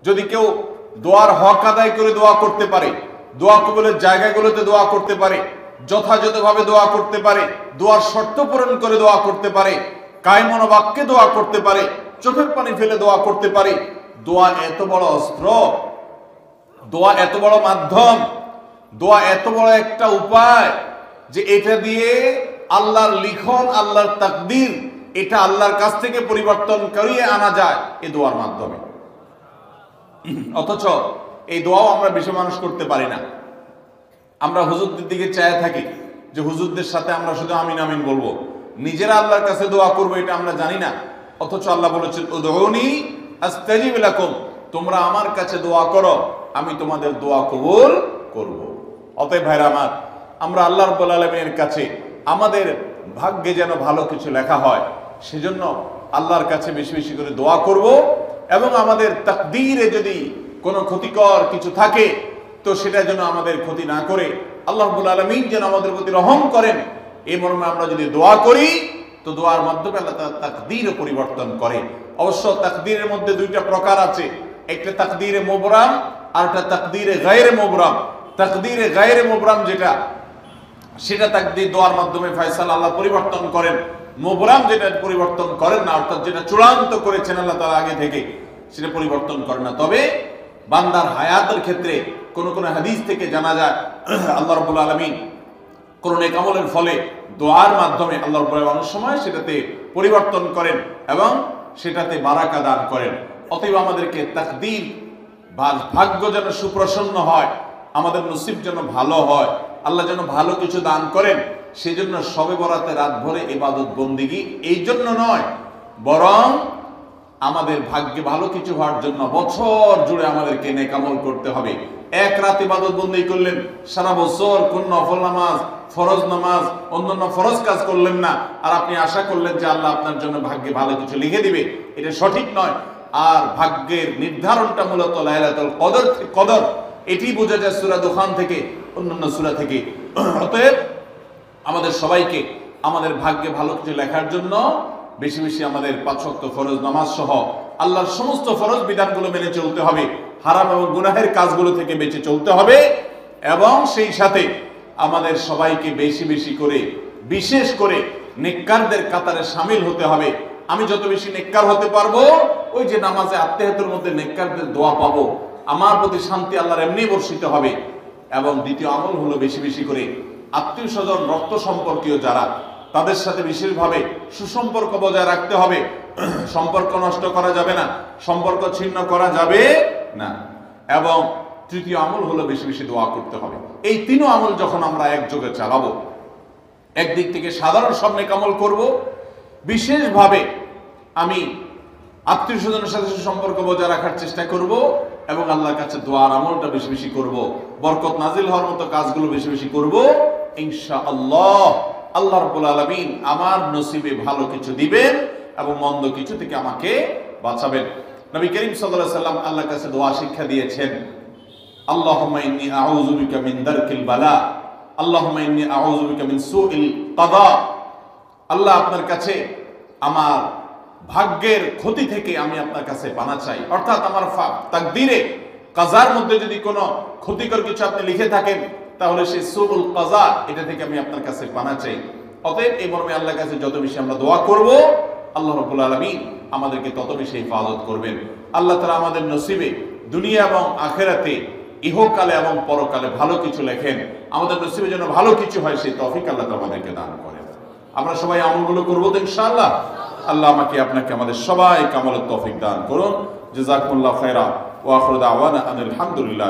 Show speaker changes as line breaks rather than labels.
যদি কেউ দোয়ার হক আদায় করে দোয়া করতে পারে, দোয়া কবুলের জায়গাগুলোতে দোয়া করতে পারে, যথাযথভাবে দোয়া করতে পারে, দোয়ার শর্ত পূরণ করে দোয়া করতে পারে, কায়মন বাক্যে দোয়া করতে পারে, চোখের পানি ফেলে দোয়া করতে পারে, দোয়া এত বড় অস্ত্র, দোয়া এত বড় মাধ্যম, দোয়া এত বড় একটা উপায় যে এটা দিয়ে আল্লাহর লিখন, আল্লাহর তাকদীর, এটা আল্লাহর কাছ থেকে পরিবর্তন করিয়ে আনা যায় এই দোয়ার মাধ্যমে। অথচ এই দোয়াও আমরা বেশি মানুষ করতে পারি না। আমরা হুজুরদের দিকে চায় থাকি যে হুজুরদের সাথে আমরা শুধু আমিন আমিন বলবো, নিজেরা আল্লাহর কাছে দোয়া করবো এটা আমরা জানি না। অথচ আল্লাহ বলেছেন উদউনি আস্তাজিব লাকুম, তোমরা আমার কাছে দোয়া করো, আমি তোমাদের দোয়া কবুল করব। অতএব ভাইরা আমার, আমরা আল্লাহ রাব্বুল আলামিনের কাছে আমাদের ভাগ্যে যেন ভালো কিছু লেখা হয়, সেজন্য আল্লাহর কাছে বেশি বেশি করে দোয়া করব। এবং আমাদের তাকদীরে যদি কোনো ক্ষতিকর কিছু থাকে তো সেটা যেন আমাদের ক্ষতি না করে আল্লাহ রাব্বুল আলামিন যেন আমাদের প্রতি রহম করেন, এই মর্মে আমরা যদি দোয়া করি তো দোয়ার মাধ্যমে আল্লাহ তাআলা তাকদীরও পরিবর্তন করে। অবশ্য তাকদীরের মধ্যে দুইটা প্রকার আছে, একটা তাকদীরে মুবরাম আর একটা তাকদীরে গায়রে মুবরাম। তাকদীরে গায়রে মুবরাম যেটা, সেটা তাকদীর দোয়ার মাধ্যমে ফয়সালা আল্লাহ পরিবর্তন করেন। মুবরাম যেটা পরিবর্তন করেন না, অর্থাৎ যেটা চূড়ান্ত করেছেন আল্লাহ তাআলা আগে থেকে, সেটা পরিবর্তন করেন না। তবে বান্দার হায়াতের ক্ষেত্রে কোন কোন হাদিস থেকে জানা যায় আল্লাহ রাব্বুল আলামিন কোন নেক আমলের ফলে দোয়ার মাধ্যমে আল্লাহ রাব্বুল আলামিন অনেক সময় সেটাতে পরিবর্তন করেন এবং সেটাতে বারাকা দান করেন। অতএব আমাদেরকে তাকদীর, ভাগ্য যেন সুপ্রসন্ন হয়, আমাদের নসিব যেন ভালো হয়, আল্লাহ যেন ভালো কিছু দান করেন, সেজন্য শবে বরাতে রাত ভরে ইবাদত বন্দিগি এই জন্য নয়, বরং আমাদের ভাগ্যে ভালো কিছু হওয়ার জন্য বছর জুড়ে আমাদেরকে নেক আমল করতে হবে। এক রাত ইবাদত বন্দেগি করলেন, সারা বছর কোন নফল নামাজ, ফরজ নামাজ, অন্যান্য ফরজ কাজ করলেন না, আর আপনি আশা করলেন যে আল্লাহ আপনার জন্য ভাগ্যে ভালো কিছু লিখে দিবে, এটা সঠিক নয়। আর ভাগ্যের নির্ধারণটা মূলত লাইলাতুল কদর, এটি বোঝা যায় সূরা দুখান থেকে, অন্যান্য সূরা থেকে। অতএব আমাদের সবাইকে আমাদের ভাগ্যে ভালো কিছু লেখার জন্য বেশি বেশি আমাদের 5 ওয়াক্ত ফরজ নামাজ সহ আল্লাহর সমস্ত ফরজ বিধানগুলো মেনে চলতে হবে, হারাম এবং গুনাহের কাজগুলো থেকে বেঁচে চলতে হবে, এবং সেই সাথে আমাদের সবাইকে বেশি বেশি করে, বিশেষ করে নেককারদের কাতারে শামিল হতে হবে। আমি যত বেশি নেককার হতে পারবো, ওই যে নামাজে আত্মীয়তার মধ্যে নেককারদের দোয়া পাবো, আমার প্রতি শান্তি আল্লাহর এমনি বর্ষিত হবে। এবং দ্বিতীয় আমল হলো বেশি বেশি করে আত্মীয় স্বজন, রক্ত সম্পর্কীয় যারা, তাদের সাথে বিশেষভাবে সুসম্পর্ক বজায় রাখতে হবে। সম্পর্ক নষ্ট করা যাবে না, সম্পর্ক ছিন্ন করা যাবে না। এবং তৃতীয় আমল হলো বেশি বেশি দোয়া করতে হবে। এই তিনও আমল যখন আমরা একযোগে চালাবো, একদিক থেকে সাধারণ সব নেক আমল করব, বিশেষভাবে আমি আত্মীয় স্বজনের সাথে সুসম্পর্ক বজায় রাখার চেষ্টা করব, এবং আল্লাহর কাছে দোয়ার আমলটা বেশি বেশি করব, বরকত নাজিল হওয়ার মতো কাজগুলো বেশি বেশি করব, ইনশাআল্লাহ আল্লাহ রাব্বুল আলামিন আমার নসিবে ভালো কিছু দিবেন এবং মন্দ কিছু থেকে আমাকে বাঁচাবেন। নবী করিম সাল্লাল্লাহু আলাইহি সাল্লাম আল্লাহর কাছে দোয়া শিক্ষা দিয়েছেন, আল্লাহুম্মা ইন্নী আউযু বিকা মিন দারকিল বালা, আল্লাহুম্মা ইন্নী আউযু বিকা মিন সুইল কাদা। আল্লাহ, আপনার কাছে আমার ভাগ্যের ক্ষতি থেকে আমি আপনার কাছে পানা চাই। অর্থাৎ আমার তাকদীরে, কাজার মধ্যে যদি কোনো ক্ষতিকর কিছু আপনি লিখে থাকেন, তাহলে সেই সুউল কাজা, এটা থেকে আমি আপনার কাছে পানা চাই। অতএব এই মর্মে আল্লাহর কাছে যত বেশি আমরা দোয়া করব, আল্লাহ রাব্বুল আলামিন আমাদেরকে তত বেশি হিফাজত করবেন। আল্লাহ তাআলা আমাদের নসিবে দুনিয়া এবং আখিরাতে, ইহকালে এবং পরকালে ভালো কিছু লেখেন, আমাদের নসিবে যেন ভালো কিছু হয়, সেই তৌফিক আল্লাহ তাআলা আমাদেরকে দান করেন। আমরা সবাই আমলগুলো করবো তো ইনশাআল্লাহ। আল্লাহ আমাকে আপনাকে আমাদের সবাইকে আমলের তৌফিক দান করুন। জাযাকুমুল্লাহু খায়রা ওয়া আখিরু দাওয়ানা আনিল হামদুলিল্লাহ।